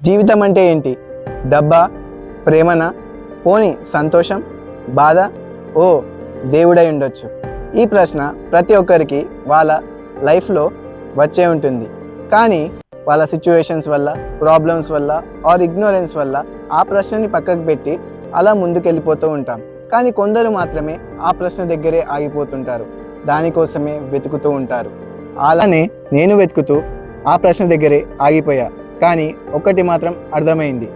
జీవితం అంటే ఏంటి? డబ్బా, ప్రేమనా, పోని సంతోషం, బాధ, ఓ దేవుడై ఉండొచ్చు. ఈ ప్రశ్న ప్రతి ఒక్కరికి వాళ్ళ లైఫ్లో వచ్చే ఉంటుంది. కానీ వాళ్ళ సిచ్యువేషన్స్ వల్ల, ప్రాబ్లమ్స్ వల్ల ఆర్ ఇగ్నోరెన్స్ వల్ల ఆ ప్రశ్నని పక్కకు పెట్టి అలా ముందుకెళ్ళిపోతూ ఉంటాం. కానీ కొందరు మాత్రమే ఆ ప్రశ్న దగ్గరే ఆగిపోతుంటారు, దానికోసమే వెతుకుతూ ఉంటారు. అలానే నేను వెతుకుతూ ఆ ప్రశ్న దగ్గరే ఆగిపోయా. కానీ ఒక్కటి మాత్రం అర్థమైంది,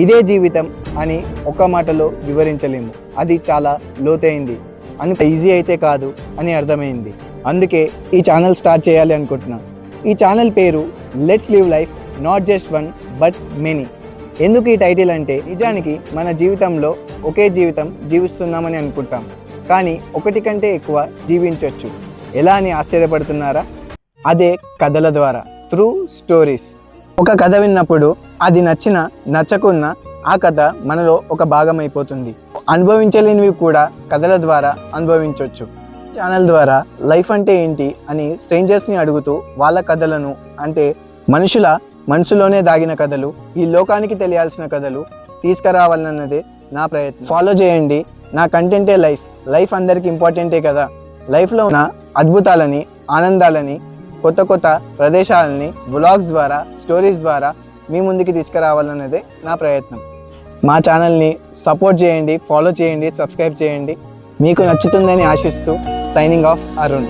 ఇదే జీవితం అని ఒక్క మాటలో వివరించలేము. అది చాలా లోతైంది, అంత ఈజీ అయితే కాదు అని అర్థమైంది. అందుకే ఈ ఛానల్ స్టార్ట్ చేయాలి అనుకుంటున్నా. ఈ ఛానల్ పేరు let's live life not just one but many. ఎందుకు ఈ టైటిల్ అంటే, నిజానికి మన జీవితంలో ఒకే జీవితం జీవిస్తున్నామని అనుకుంటాం, కానీ ఒకటి కంటే ఎక్కువ జీవించవచ్చు. ఎలా అని ఆశ్చర్యపడుతున్నారా? అదే కథల ద్వారా, త్రూ స్టోరీస్. ఒక కథ విన్నప్పుడు అది నచ్చినా నచ్చకున్నా ఆ కథ మనలో ఒక భాగం అయిపోతుంది. అనుభవించలేనివి కూడా కథల ద్వారా అనుభవించవచ్చు. ఛానల్ ద్వారా లైఫ్ అంటే ఏంటి అని స్ట్రేంజర్స్ని అడుగుతూ వాళ్ళ కథలను, అంటే మనుషుల మనసులోనే దాగిన కథలు, ఈ లోకానికి తెలియాల్సిన కథలు తీసుకురావాలన్నదే నా ప్రయత్నం. ఫాలో చేయండి. నా కంటెంటే లైఫ్. లైఫ్ అందరికీ ఇంపార్టెంటే కదా. లైఫ్లో ఉన్న అద్భుతాలని, ఆనందాలని, కొత్త కొత్త ప్రదేశాలని వ్లాగ్స్ ద్వారా, స్టోరీస్ ద్వారా మీ ముందుకి తీసుకురావాలన్నదే నా ప్రయత్నం. మా ఛానల్ని సపోర్ట్ చేయండి, ఫాలో చేయండి, సబ్స్క్రైబ్ చేయండి. మీకు నచ్చుతుందని ఆశిస్తూ సైనింగ్ ఆఫ్ అరుణ్.